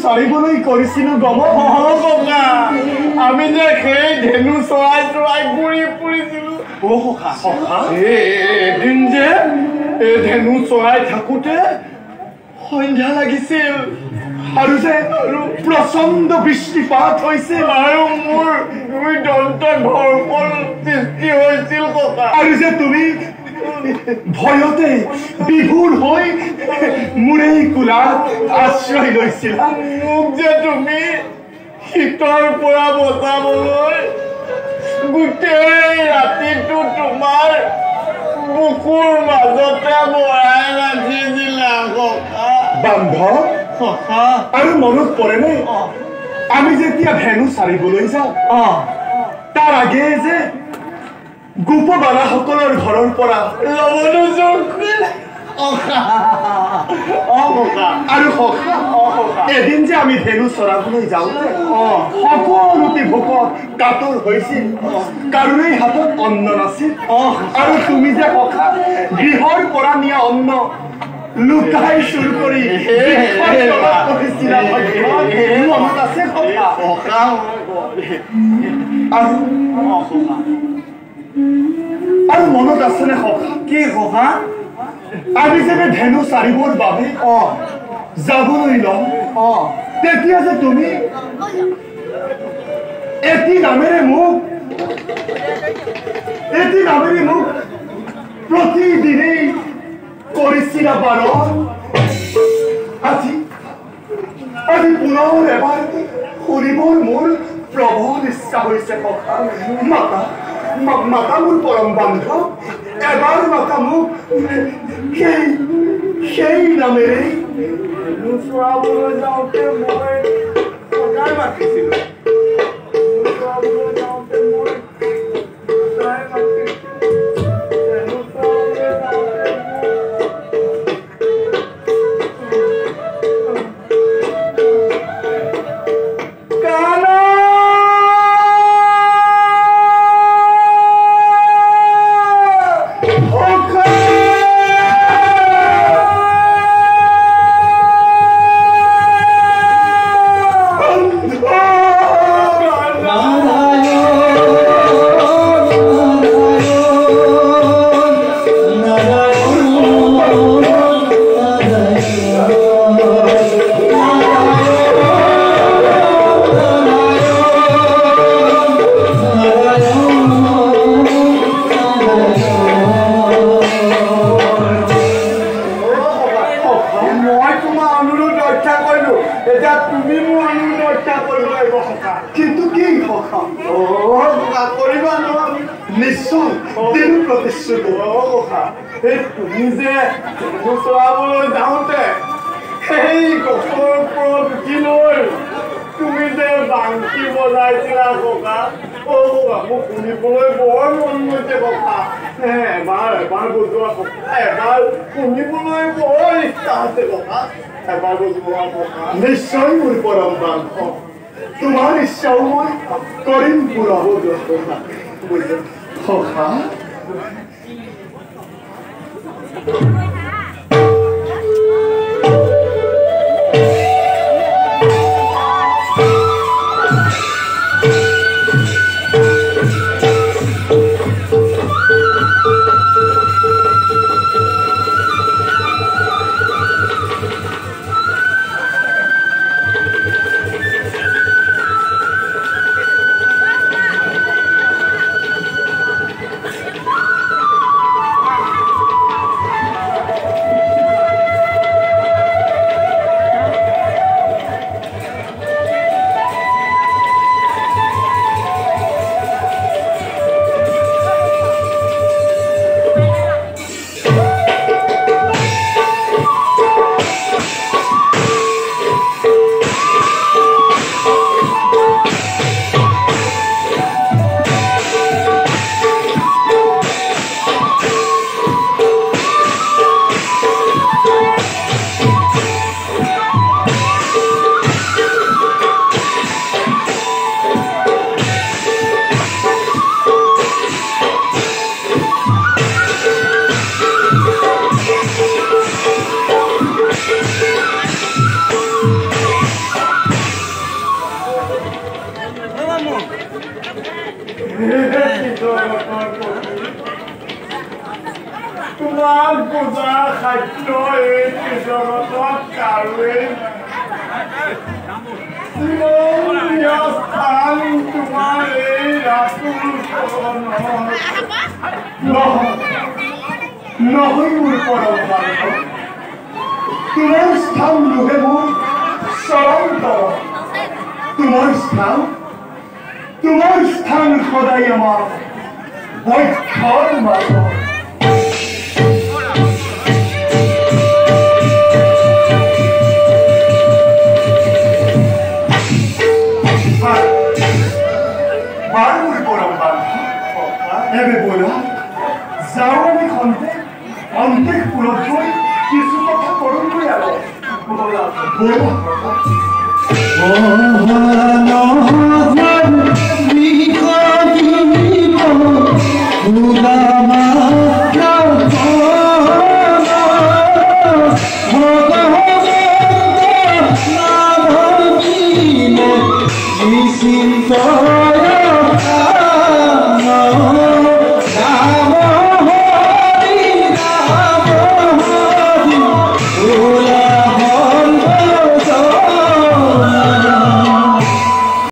চাৰিবলৈ কৰিছিলো গম ককা আমি যে সেই ধেনু চৰাই চৰাই ঘূৰি ফুৰিছিলো এদিন যে এই ধেনু চৰাই থাকোঁতে সন্ধ্যা লাগিছিল আৰু যে প্ৰচণ্ড বৃষ্টিপাত হৈছিল আৰু মোৰ দন্ত ধৰ্ষণ সৃষ্টি হৈছিল ককা আৰু যে তুমি ভয়তে বিভোৰ হৈ মোৰ এই কোলাত আশ্ৰয় লৈছিলা মোক যে তুমি শীতৰ পৰা বচাবলৈ গোটেই ৰাতিটো তোমাৰ বুকুৰ মাজতে ভৰাই ৰাখিছিলা ককা বান্ধৱ আৰু মনত পৰেনে আমি যেতিয়া ধেনু চাৰিবলৈ যাওঁ তাৰ আগেয়ে যে গোপবালাসকলৰ ঘৰৰ পৰা এদিন যে আমি ধেনু চৰাবলৈ যাওঁতে সকলোতে ভোকত কাতৰ হৈছিল কাৰোৰেই হাতত অন্ন নাছিল আৰু তুমি যে ককা গৃহৰ পৰা নিয়া অন্ন লুকাই চুৰ কৰি মনত আছে আৰু মনত আছেনে সখা কি সখা আমি যেনে ধেনু চাৰিবৰ বাবে যাবলৈ লওঁ তেতিয়া যে তুমি এটি নামেৰে মোক প্ৰতিদিনেই কৰিছিলা বাৰ আজি পুনৰ এবাৰ শুনিবৰ মোৰ প্ৰবল ইচ্ছা হৈছে সখা মাতা মোৰ পৰম বান্ধৱ এবাৰ মাতা মোক সেই নামেৰে চৰাবলৈ যাওঁতে মই সদায় মাতিছিলো নিশ্চয় দিন প্ৰতিশ্ৰুতি তুমি যে চৰাবলৈ যাওঁতে সেই গছৰ ওপৰত উঠি লৈ তুমি যে বাংকি বজাইছিলা ককা মোক শুনিবলৈ বৰ মন গৈছে ককা এবাৰ বজোৱা ককা এবাৰ শুনিবলৈ বৰ ইচ্ছা আছে ককা এবাৰ বজোৱা ককা নিশ্চয় মোৰ পৰম বান্ধৱ তোমাৰ ইচ্ছাও মই কৰিম পুৰাব ককা সখা তোমাক বুজা খাদ্য এই জগতত কাৰোৱেই স্থান তোমাৰ এই ৰাতুল নহয় মোৰ পৰম তোমাৰ স্থান লোহে মোৰ চৰম তৰম তোমাৰ স্থান সদায় আমাৰ বক্ষৰ মাজত এবে বলা যাও আমি অন্তেক পুৰত গৈ কিছু কথা কৰোঁগৈ আৰু বলা Oh